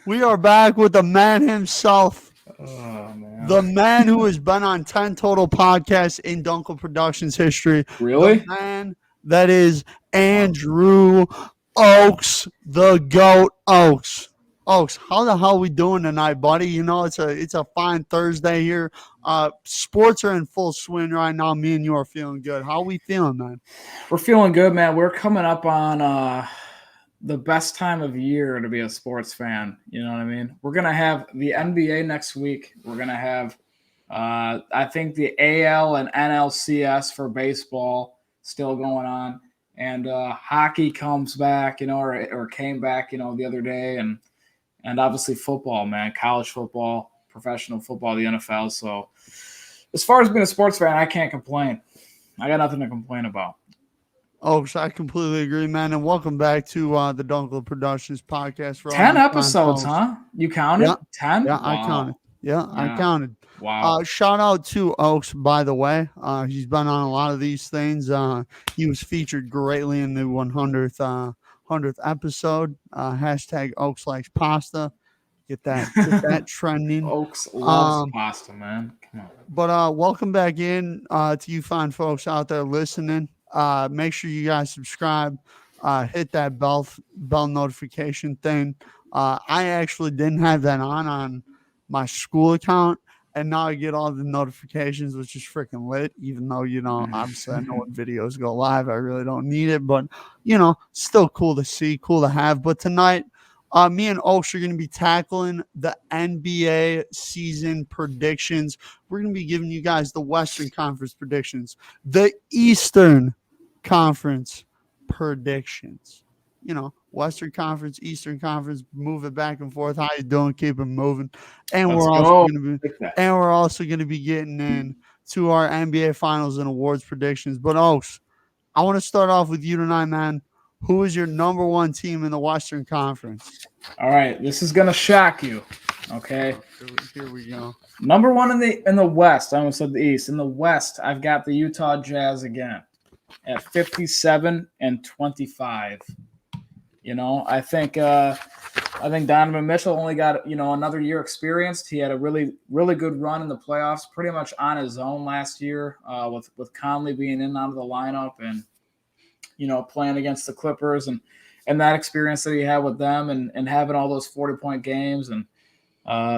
We are back with the man himself, Oh man. the man who has been on 10 total podcasts in Duenkel Productions history, the Really? man that is Andrew Ochs, the GOAT Ochs. Ochs, how the hell we doing tonight, buddy? You know, it's a fine Thursday here. Sports are in full swing right now. Me and you are feeling good. How we feeling, man? We're feeling good, man. We're coming up on the best time of year to be a sports fan. You know what I mean? We're gonna have the NBA next week. We're gonna have, I think, the AL and NLCS for baseball still going on, and hockey comes back, or came back, the other day, and obviously football, man, college football, professional football, the NFL. So, as far as being a sports fan, I can't complain. I got nothing to complain about. Oh, so I completely agree, man. And welcome back to the Dunkle Productions podcast for all 10 you fine episodes, folks. huh? You Yeah, counted? 10? yeah, I counted. Wow. Yeah, I Yeah. counted. Wow. Shout out to Oaks, by the way. He's been on a lot of these things. He was featured greatly in the 100th episode. Hashtag Oaks likes pasta. Get that trending. Oaks loves Um, pasta, man. Come on. But welcome back in to you fine folks out there listening. Make sure you guys subscribe. Hit that bell notification thing. I actually didn't have that on my school account, and now I get all the notifications, which is freaking lit. Even though obviously I know when videos go live, I really don't need it, but still cool to see, cool to have. But tonight, me and Oaks are going to be tackling the NBA season predictions. We're going to be giving you guys the Western Conference predictions, the Eastern Conference predictions. Western Conference, Eastern Conference, move it back and forth. How you doing? Keep it moving. And Let's we're also go. going to be Take that. and we're also going to be getting in to our NBA Finals and awards predictions. But Oaks, I want to start off with you tonight, man. Who is your number one team in the Western Conference? All right, this is gonna shock you. Okay. Here we go. Number one in the West. I almost said the East. In the West, I've got the Utah Jazz again at 57-25. I think Donovan Mitchell only got another year experienced. He had a really really good run in the playoffs, pretty much on his own last year, with Conley being in and out of the lineup, and playing against the Clippers and that experience that he had with them, and having all those 40-point games, and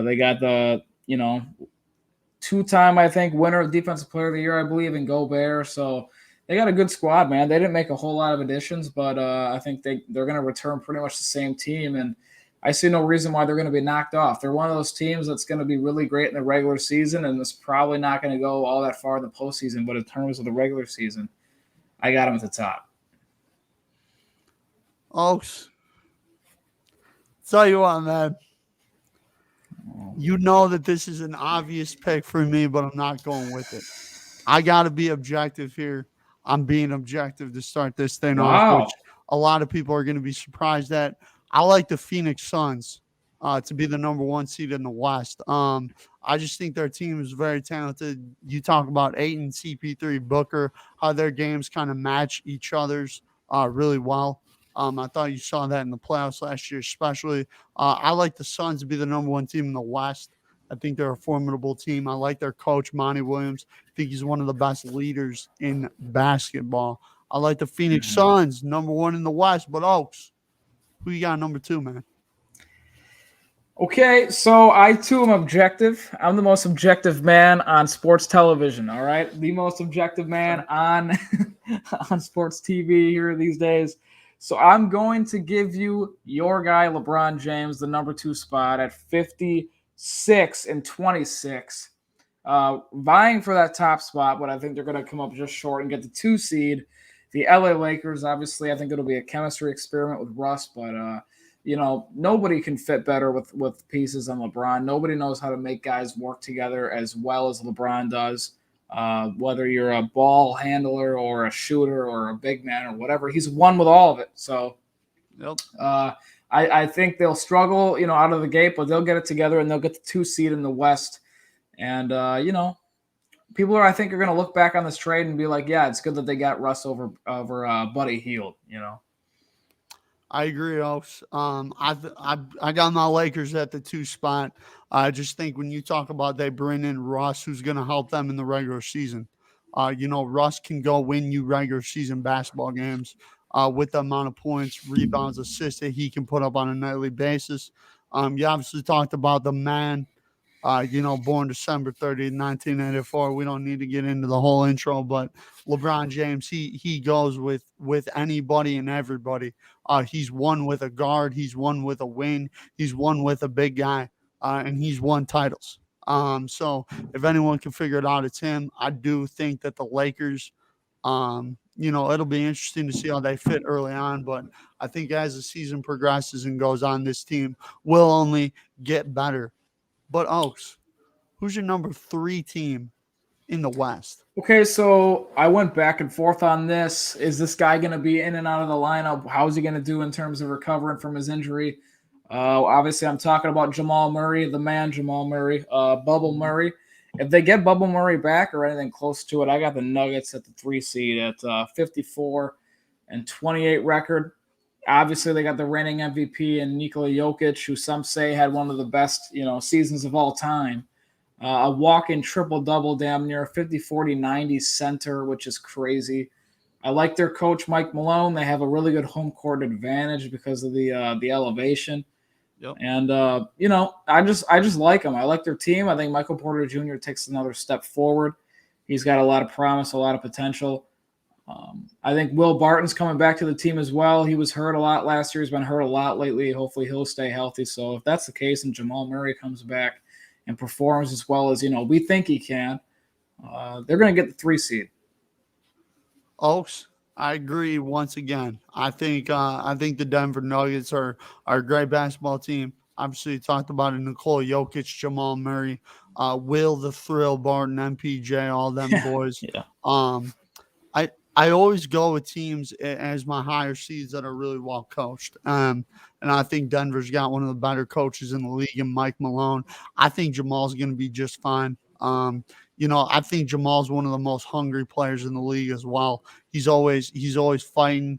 they got the two-time, I think, winner of Defensive Player of the Year, I believe, in Gobert. So they got a good squad, man. They didn't make a whole lot of additions, but I think they're going to return pretty much the same team, and I see no reason why they're going to be knocked off. They're one of those teams that's going to be really great in the regular season, and it's probably not going to go all that far in the postseason, but in terms of the regular season, I got them at the top. Oaks, tell you what, man. You know that this is an obvious pick for me, but I'm not going with it. I got to be objective here. I'm being objective to start this thing off, Wow. which a lot of people are going to be surprised at. I like the Phoenix Suns to be the number one seed in the West. I just think their team is very talented. You talk about Ayton, CP3, Booker, how their games kind of match each other's really well. I thought you saw that in the playoffs last year, especially. I like the Suns to be the number one team in the West. I think they're a formidable team. I like their coach, Monty Williams. I think he's one of the best leaders in basketball. I like the Phoenix Suns, number one in the West. But Oaks, who you got number two, man? Okay, so I too am objective. I'm the most objective man on sports television. All right, the most objective man on on sports TV here these days. So I'm going to give you your guy, LeBron James, the number two spot at 56-26, vying for that top spot, but I think they're going to come up just short and get the 2 seed. The LA Lakers, obviously, I think it'll be a chemistry experiment with Russ, but nobody can fit better with pieces on LeBron. Nobody knows how to make guys work together as well as LeBron does. Whether you're a ball handler or a shooter or a big man or whatever, he's won with all of it. So Yep. I think they'll struggle, out of the gate, but they'll get it together and they'll get the 2 seed in the West. And, people I think are going to look back on this trade and be like, yeah, it's good that they got Russ over Buddy Hield, I agree, Oaks. I got my Lakers at the 2 spot. I just think when you talk about they bring in Russ, who's going to help them in the regular season. Russ can go win you regular season basketball games with the amount of points, rebounds, assists that he can put up on a nightly basis. You obviously talked about the man born December 30th, 1984. We don't need to get into the whole intro, but LeBron James, he goes with anybody and everybody. He's won with a guard, he's won with a wing, he's won with a big guy, and he's won titles. So if anyone can figure it out, it's him. I do think that the Lakers, it'll be interesting to see how they fit early on, but I think as the season progresses and goes on, this team will only get better. But Oaks, who's your number 3 team in the West? Okay, so I went back and forth on this. Is this guy going to be in and out of the lineup? How's he going to do in terms of recovering from his injury? Obviously, I'm talking about Jamal Murray, the man Jamal Murray, Bubble Murray. If they get Bubble Murray back or anything close to it, I got the Nuggets at the 3 seed at 54-28 record. Obviously, they got the reigning MVP and Nikola Jokic, who some say had one of the best seasons of all time. A walk-in triple-double damn near 50-40-90 center, which is crazy. I like their coach, Mike Malone. They have a really good home court advantage because of the elevation. Yep. And, I just like them. I like their team. I think Michael Porter Jr. takes another step forward. He's got a lot of promise, a lot of potential. I think Will Barton's coming back to the team as well. He was hurt a lot last year. He's been hurt a lot lately. Hopefully he'll stay healthy. So if that's the case and Jamal Murray comes back and performs as well as, we think he can, they're going to get the 3 seed. Oaks, I agree once again. I think the Denver Nuggets are a great basketball team. Obviously, you talked about it, Nikola Jokic, Jamal Murray, Will the Thrill Barton, MPJ, all them boys. Yeah. I always go with teams as my higher seeds that are really well coached. And I think Denver's got one of the better coaches in the league in Mike Malone. I think Jamal's going to be just fine. I think Jamal's one of the most hungry players in the league as well. He's always fighting.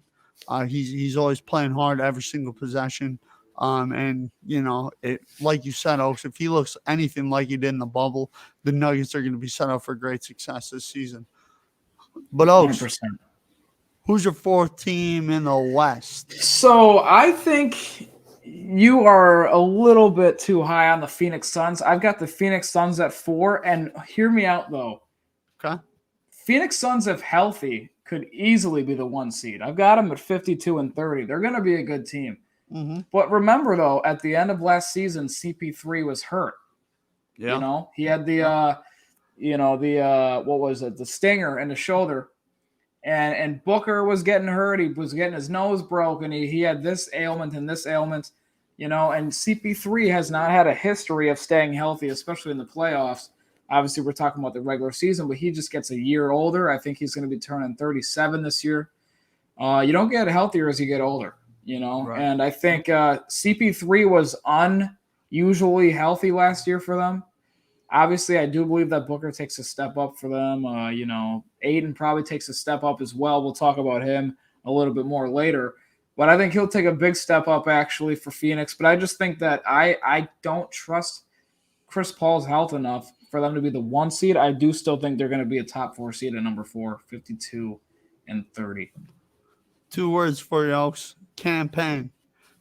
He's always playing hard every single possession. Like you said, Oaks, if he looks anything like he did in the bubble, the Nuggets are going to be set up for great success this season. But Oaks, 100%. Who's your 4th team in the West? So I think you are a little bit too high on the Phoenix Suns. I've got the Phoenix Suns at 4, and hear me out though. Okay. Phoenix Suns, if healthy, could easily be the 1 seed. I've got them at 52-30. They're going to be a good team. Mm-hmm. But remember though, at the end of last season, CP3 was hurt. Yeah. He had the what was it? The stinger in the shoulder. And Booker was getting hurt. He was getting his nose broken. He had this ailment and this ailment, and CP3 has not had a history of staying healthy, especially in the playoffs. Obviously, we're talking about the regular season, but he just gets a year older. I think he's going to be turning 37 this year. You don't get healthier as you get older, Right. And I think CP3 was unusually healthy last year for them. Obviously, I do believe that Booker takes a step up for them. Aiden probably takes a step up as well. We'll talk about him a little bit more later. But I think he'll take a big step up, actually, for Phoenix. But I just think that I don't trust Chris Paul's health enough for them to be the 1 seed. I do still think they're going to be a top 4 seed at number 4, 52-30. 2 words for you, Oaks. Campaign.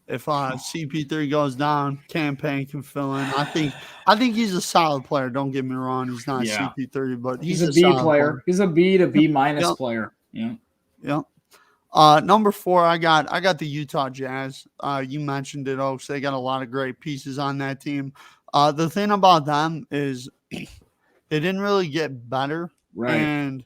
If CP3 goes down, Campaign can fill in. I think he's a solid player. Don't get me wrong. He's not CP3, but he's a B solid player. He's a B to B minus player. Yeah. Yep. Number 4, I got the Utah Jazz. You mentioned it, Oaks. They got a lot of great pieces on that team. The thing about them is they didn't really get better. Right. And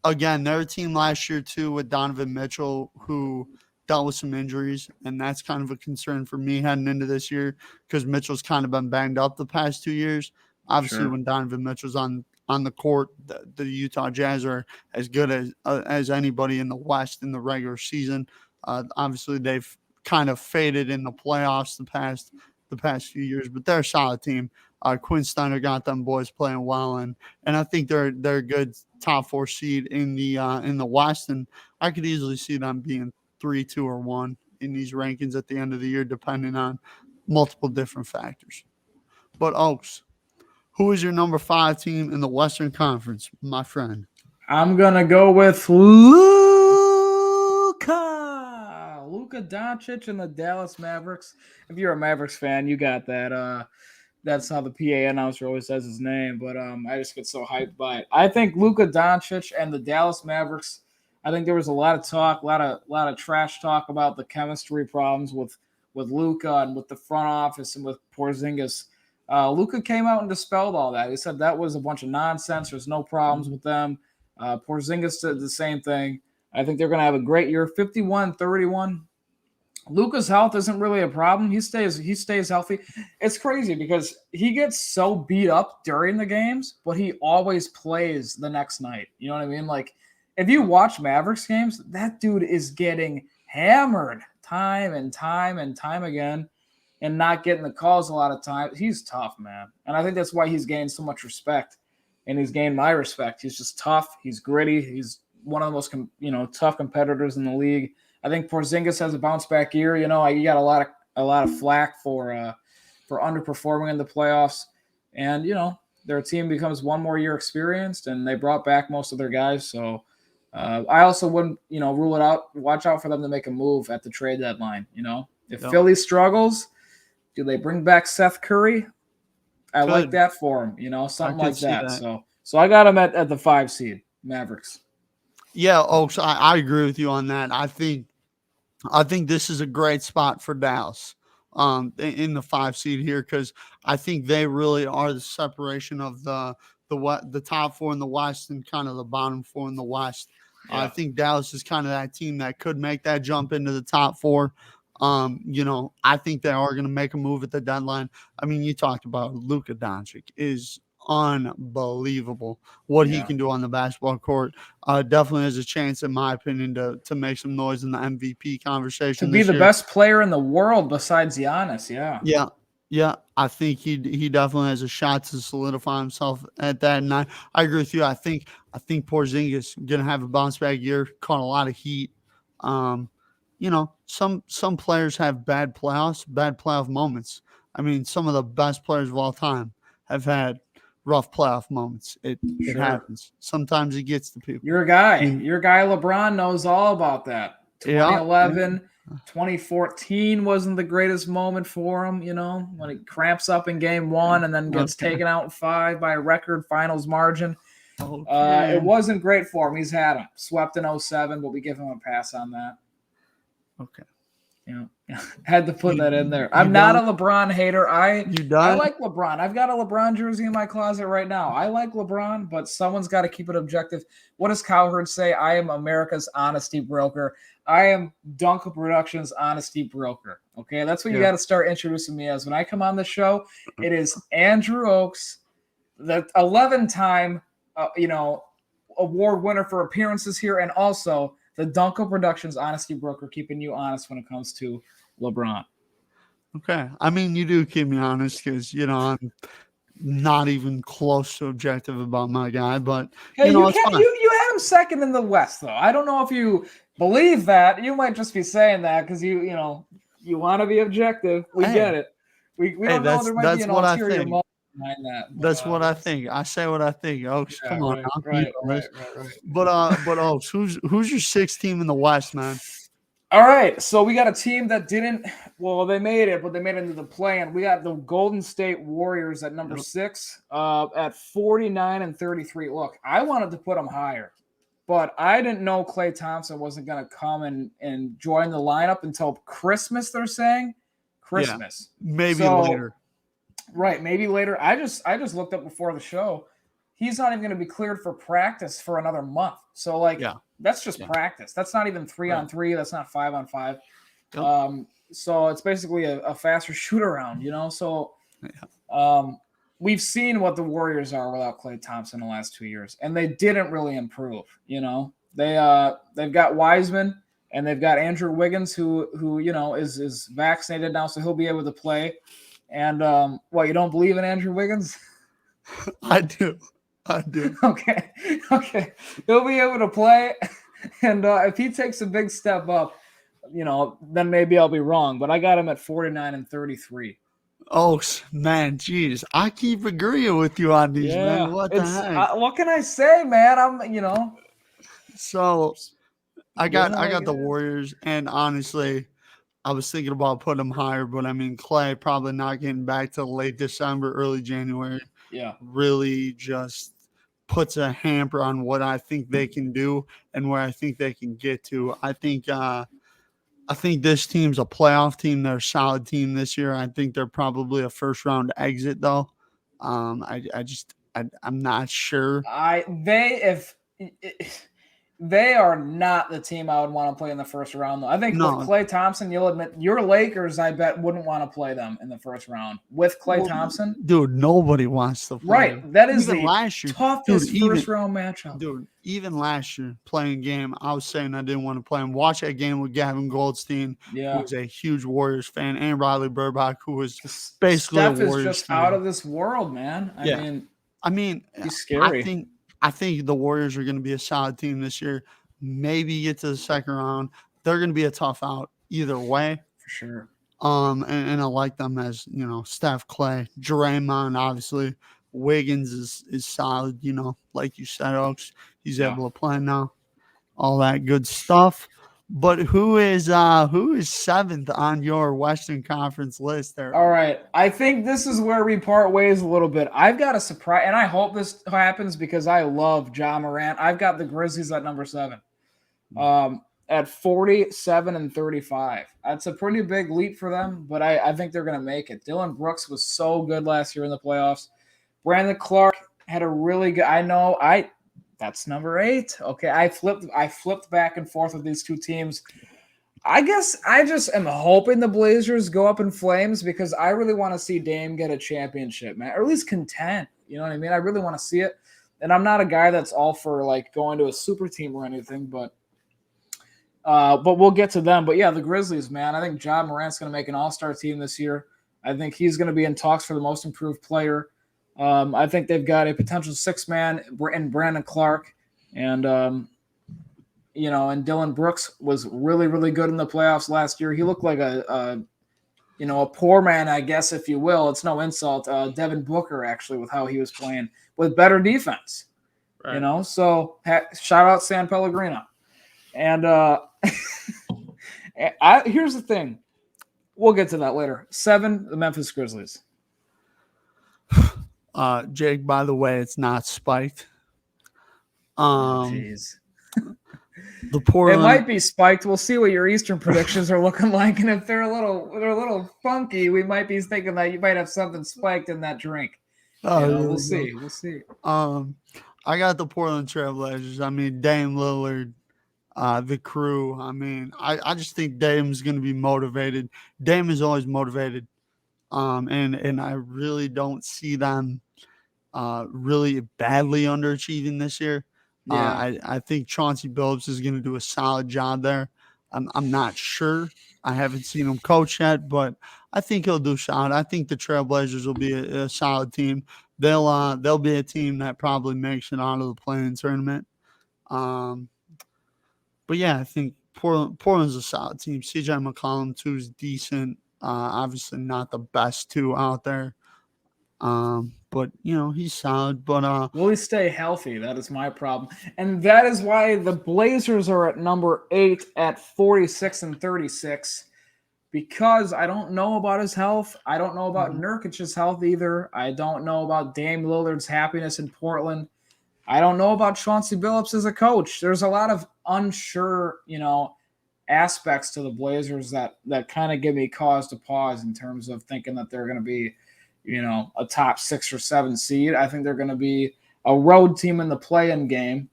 again, they're a team last year too with Donovan Mitchell who dealt with some injuries, and that's kind of a concern for me heading into this year because Mitchell's kind of been banged up the past 2 years. Obviously, when Donovan Mitchell's on the court, the Utah Jazz are as good as anybody in the West in the regular season. Obviously, they've kind of faded in the playoffs the past few years, but they're a solid team. Quinn Snyder got them boys playing well, and I think they're a good top 4 seed in the West, and I could easily see them being 3, 2, or 1 in these rankings at the end of the year, depending on multiple different factors. But Oaks, who is your number 5 team in the Western Conference, my friend? I'm going to go with Luka Doncic and the Dallas Mavericks. If you're a Mavericks fan, you got that. That's how the PA announcer always says his name, but I just get so hyped by it. I think Luka Doncic and the Dallas Mavericks. I think there was a lot of talk, a lot of trash talk about the chemistry problems with Luka and with the front office and with Porzingis. Luka came out and dispelled all that. He said that was a bunch of nonsense. There's no problems with them. Porzingis did the same thing. I think they're going to have a great year. 51-31. Luka's health isn't really a problem. He stays healthy. It's crazy because he gets so beat up during the games, but he always plays the next night. You know what I mean? Like, if you watch Mavericks games, that dude is getting hammered time and time and time again and not getting the calls a lot of times. He's tough, man. And I think that's why he's gained so much respect, and he's gained my respect. He's just tough. He's gritty. He's one of the most tough competitors in the league. I think Porzingis has a bounce back year. You know, he got a lot of flack for underperforming in the playoffs, and their team becomes one more year experienced, and they brought back most of their guys. So I also wouldn't rule it out. Watch out for them to make a move at the trade deadline. If Philly struggles, do they bring back Seth Curry? I like that for him. Something like that. So I got him at the 5 seed, Mavericks. Yeah, Oaks, I agree with you on that. I think this is a great spot for Dallas in the 5 seed here, because I think they really are the separation of the top 4 in the West and kind of the bottom 4 in the West. Yeah. I think Dallas is kind of that team that could make that jump into the top 4. I think they are going to make a move at the deadline. I mean, you talked about Luka Doncic is unbelievable what he can do on the basketball court. Definitely has a chance, in my opinion, to make some noise in the MVP conversation. To be the best player in the world besides Giannis, Yeah. I think he definitely has a shot to solidify himself at that. And I agree with you. I think Porzingis gonna have a bounce back year. Caught a lot of heat. Some players have bad playoff moments. I mean, some of the best players of all time have had rough playoff moments. It happens. Sometimes it gets to people. Your guy LeBron knows all about that. 2011, 2014 wasn't the greatest moment for him, when he cramps up in game 1 and then gets taken out in 5 by a record finals margin. It wasn't great for him. He's had him. Swept in 07, but we give him a pass on that. Okay. Had to put that in there. I'm not a LeBron hater. I like LeBron. I've got a LeBron jersey in my closet right now. I like LeBron, but someone's got to keep it objective. What does Cowherd say? I am America's honesty broker. I am Duenkel Productions' honesty broker. Okay, that's what you got to start introducing me as. When I come on the show, it is Andrew Ochs, the 11-time, award winner for appearances here, and also the Duenkel Productions honesty broker, keeping you honest when it comes to LeBron. Okay. I mean, you do keep me honest because, I'm not even close to objective about my guy, but hey, you had him second in the West, though. I don't know if you believe that. You might just be saying that because you want to be objective. We get it. We don't know. There might be an ulterior motive behind that. That's what I think. I say what I think. Oaks, come on. Right. But Oaks, who's your 6th team in the West, man? All right, so we got a team that they made it, but they made it into the play, and we got the Golden State Warriors at number 6 at 49-33. Look, I wanted to put them higher, but I didn't know Klay Thompson wasn't going to come and join the lineup until Christmas, they're saying. Christmas. Yeah, maybe later. Right, maybe later. I just looked up before the show. He's not even going to be cleared for practice for another month. So, that's just practice. That's not even 3-on-3. That's not 5-on-5. Yep. So it's basically a faster shoot around, So we've seen what the Warriors are without Klay Thompson in the last 2 years, and they didn't really improve. They've got Wiseman and they've got Andrew Wiggins, who is vaccinated now, so he'll be able to play. And you don't believe in Andrew Wiggins? I do. Okay. He'll be able to play, and if he takes a big step up, then maybe I'll be wrong. But I got him at 49 and 33. Ochs, man, geez, I keep agreeing with you on these, man. Yeah, What the heck? what can I say, man? I'm. So I Doing got what I I got the got. Warriors, and honestly, I was thinking about putting them higher, but I mean, Clay probably not getting back to late December, early January Yeah. really just puts a hamper on what I think they can do and where I think they can get to. I think this team's a playoff team. They're a solid team this year. I think they're probably a first round exit though. I'm not sure. They are not the team I would want to play in the first round, though. I think with No, Klay Thompson, you'll admit your Lakers, I bet, wouldn't want to play them in the first round. With Klay well, Thompson, dude, nobody wants to play right? them. That is Even the last year, dude. toughest first round matchup. Dude, even last year playing game, I was saying I didn't want to play him. Watch that game with Gavin Goldstein, who Yeah. was a huge Warriors fan, and Riley Burbach, who was basically Steph a is Warriors just fan. out of this world, man. I mean, he's scary. I think the Warriors are going to be a solid team this year. Maybe get to the second round. They're going to be a tough out either way. For sure. And I like them as Steph, Clay, Draymond, obviously. Wiggins is solid, like you said, Oaks. He's able to play now. All that good stuff. But who is seventh on your Western Conference list there? All right. I think this is where we part ways a little bit. I've got a surprise, and I hope this happens because I love Ja Morant. I've got the Grizzlies at number 7. At 47 and 35. That's a pretty big leap for them, but I think they're going to make it. Dylan Brooks was so good last year in the playoffs. Brandon Clark had a really good. That's number 8. Okay, I flipped back and forth with these two teams. I guess I just am hoping the Blazers go up in flames because I really want to see Dame get a championship, man, or at least contend. You know what I mean? I really want to see it. And I'm not a guy that's all for like going to a super team or anything, but we'll get to them. But yeah, the Grizzlies, man. I think Ja Morant's going to make an all-star team this year. I think he's going to be in talks for the most improved player. I think they've got a potential 6-man in Brandon Clark, and and Dylan Brooks was really, really good in the playoffs last year. He looked like a poor man, I guess, if you will. It's no insult. Devin Booker, actually, with how he was playing with better defense. Right. So shout out San Pellegrino. And here's the thing. We'll get to that later. 7, the Memphis Grizzlies. Jake, by the way, it's not spiked. Jeez. The Portland. It might be spiked. We'll see what your Eastern predictions are looking like, and if they're a little funky, we might be thinking that you might have something spiked in that drink. We'll see. We'll see. I got the Portland Trailblazers. I mean, Dame Lillard, the crew. I mean, I just think Dame's going to be motivated. Dame is always motivated, and I really don't see them really badly underachieving this year. Yeah. I think Chauncey Billups is going to do a solid job there. I'm not sure. I haven't seen him coach yet, but I think he'll do solid. I think the Trailblazers will be a solid team. They'll be a team that probably makes it out of the play-in tournament. But yeah, I think Portland's a solid team. CJ McCollum too is decent. Obviously not the best 2 out there. But he's solid. But will he stay healthy? That is my problem, and that is why the Blazers are at number 8 at 46 and 36. Because I don't know about his health. I don't know about Nurkic's health either. I don't know about Dame Lillard's happiness in Portland. I don't know about Chauncey Billups as a coach. There's a lot of unsure, aspects to the Blazers that kind of give me cause to pause in terms of thinking that they're going to be, a top 6 or 7 seed. I think they're going to be a road team in the play-in game,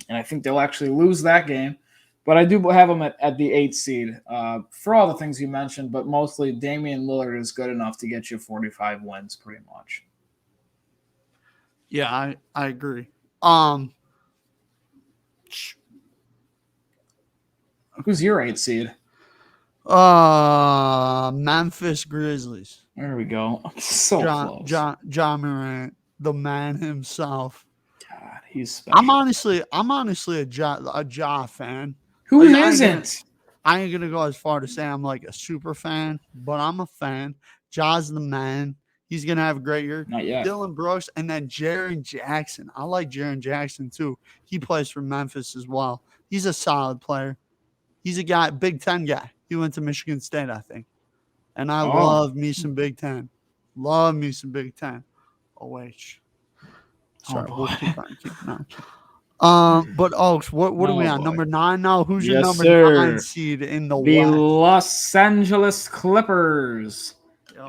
and I think they'll actually lose that game. But I do have them at the 8th seed for all the things you mentioned, but mostly Damian Lillard is good enough to get you 45 wins pretty much. Yeah, I agree. Who's your 8th seed? Memphis Grizzlies. There we go. So close. Ja Morant, the man himself. God, he's special. I'm honestly a Ja fan. Who isn't? I ain't gonna go as far to say I'm like a super fan, but I'm a fan. Jaws the man. He's gonna have a great year. Not yet. Dylan Brooks and then Jaren Jackson. I like Jaren Jackson too. He plays for Memphis as well. He's a solid player. He's a guy, Big Ten guy. He went to Michigan State, I think. And I love me some Big Ten. Love me some Big Ten. OH. Sorry, we'll keep on. But Oaks, what are we on? boy. Number 9 now? Who's your Yes, number sir. 9 seed in the The West? Los Angeles Clippers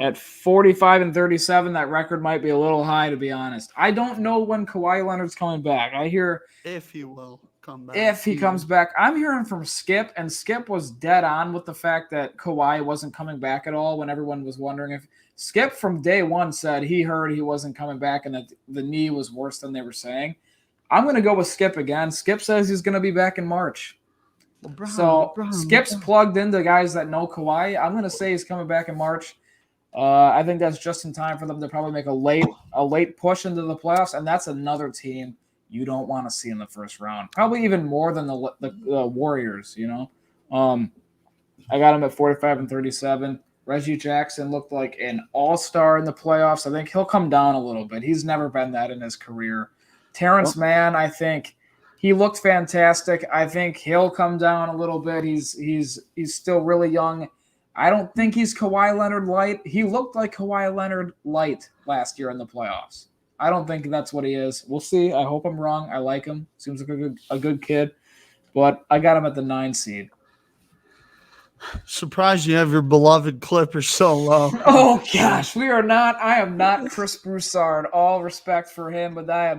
at 45-37. That record might be a little high, to be honest. I don't know when Kawhi Leonard's coming back. I hear If he will come back. if he comes back. I'm hearing from Skip, and Skip was dead on with the fact that Kawhi wasn't coming back at all when everyone was wondering if Skip from day one said he heard he wasn't coming back and that the knee was worse than they were saying. I'm going to go with Skip again. Skip says he's going to be back in March. Skip's plugged into guys that know Kawhi. I'm going to say he's coming back in March. I think that's just in time for them to probably make a late push into the playoffs, and that's another team you don't want to see in the first round. Probably even more than the Warriors, you know. I got him at 45-37. Reggie Jackson looked like an all-star in the playoffs. I think he'll come down a little bit. He's never been that in his career. Terrence Mann, I think he looked fantastic. I think he'll come down a little bit. He's still really young. I don't think he's Kawhi Leonard light. He looked like Kawhi Leonard light last year in the playoffs. I don't think that's what he is. We'll see. I hope I'm wrong. I like him. Seems like a good kid. But I got him at the 9 seed. Surprised you have your beloved Clippers so low. Oh, gosh. I am not Chris Broussard. All respect for him, but they're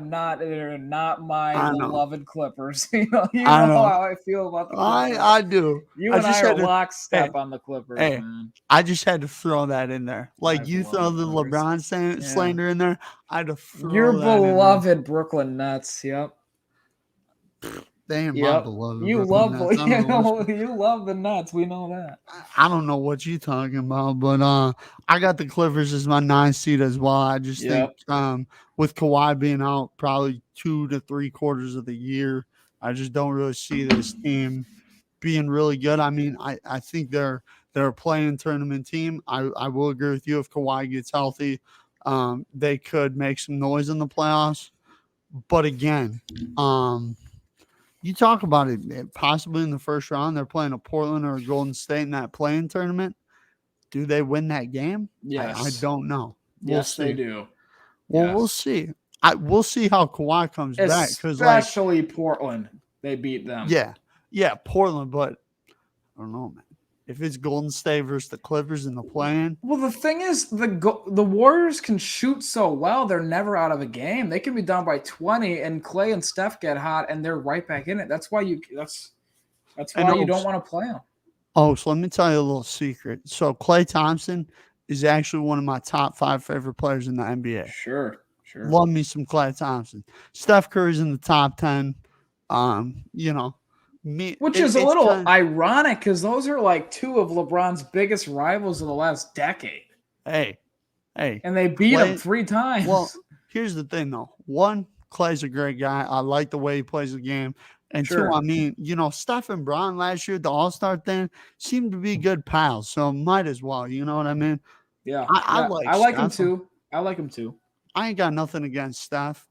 not my beloved Clippers. You know how I feel about the Clippers. I do. You and I are lockstep on the Clippers, man. I just had to throw that in there. Like you throw the LeBron slander in there, I had to throw your that beloved Brooklyn Nets, yep. Damn, my beloved. You love the Nets. We know that. I don't know what you're talking about, but I got the Clippers as my 9 seed as well. I just think with Kawhi being out probably 2 to 3 quarters of the year, I just don't really see this team being really good. I mean, I think they're a playing tournament team. I will agree with you. If Kawhi gets healthy, they could make some noise in the playoffs. But again, you talk about it possibly in the first round. They're playing a Portland or a Golden State in that playing tournament. Do they win that game? Yes. I don't know. Yes, they do. Well, we'll see. We'll see how Kawhi comes back. Especially Portland. They beat them. Yeah, Portland. But I don't know, man. If it's Golden State versus the Clippers in the play-in. Well, the thing is, the Warriors can shoot so well, they're never out of a game. They can be down by 20, and Clay and Steph get hot, and they're right back in it. That's why you don't want to play them. Oh, so let me tell you a little secret. So Klay Thompson is actually one of my top 5 favorite players in the NBA. Sure. Love me some Klay Thompson. Steph Curry's in the top 10. Which is a little ironic because those are like 2 of LeBron's biggest rivals of the last decade. Hey. And they beat him 3 times. Well, here's the thing, though. 1, Clay's a great guy. I like the way he plays the game. And 2, I mean, Steph and Bron last year at the All-Star thing seemed to be good pals. So might as well. You know what I mean? Yeah. I like him too. I ain't got nothing against Steph.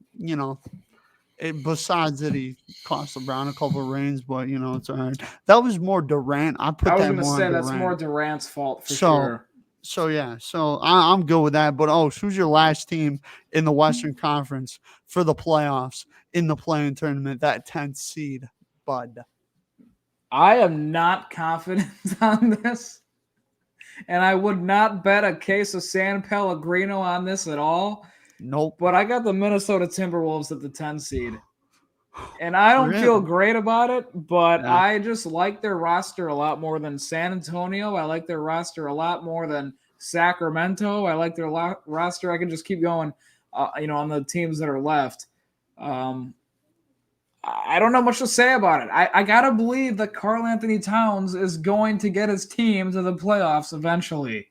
Besides that, he cost LeBron a couple of rings, but it's all right. That was more Durant. I was going to say that's more Durant's fault for sure. So I'm good with that. But who's your last team in the Western Conference for the playoffs in the play-in tournament? That 10th seed, bud. I am not confident on this, and I would not bet a case of San Pellegrino on this at all. Nope. But I got the Minnesota Timberwolves at the 10 seed. And I don't feel great about it, but I just like their roster a lot more than San Antonio. I like their roster a lot more than Sacramento. I like their roster. I can just keep going, on the teams that are left. I don't know much to say about it. I got to believe that Karl Anthony Towns is going to get his team to the playoffs eventually.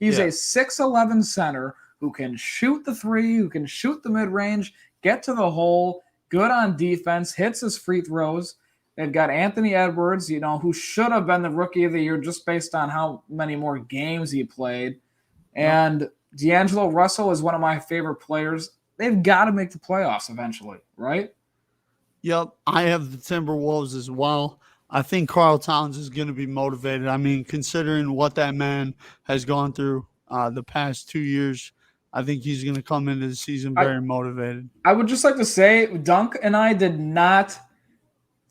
He's a 6'11" center who can shoot the 3, who can shoot the mid-range, get to the hole, good on defense, hits his free throws. They've got Anthony Edwards, who should have been the rookie of the year just based on how many more games he played. And D'Angelo Russell is one of my favorite players. They've got to make the playoffs eventually, right? Yep. I have the Timberwolves as well. I think Karl Towns is going to be motivated. I mean, considering what that man has gone through the past 2 years, I think he's going to come into the season very motivated. I would just like to say, Dunk and I did not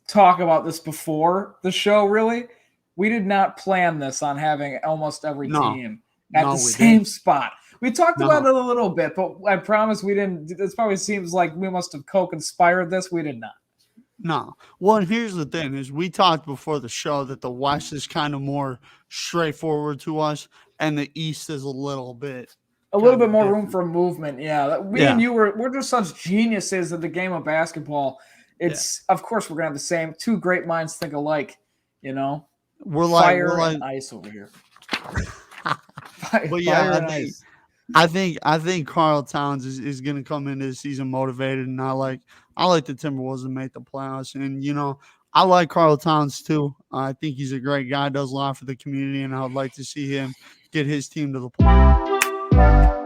talk about this before the show, really. We did not plan this on having almost every team at the same spot. We talked about it a little bit, but I promise we didn't. This probably seems like we must have co-conspired this. We did not. No. Well, and here's the thing is we talked before the show that the West is kind of more straightforward to us, and the East is a little bit more room for movement. Yeah. We and you we're just such geniuses at the game of basketball. It's of course we're gonna have the same two great minds think alike, We're fire and ice over here. But yeah, I think Karl Towns is gonna come into the season motivated, and I like the Timberwolves to make the playoffs. And I like Karl Towns too. I think he's a great guy, does a lot for the community, and I would like to see him get his team to the playoffs.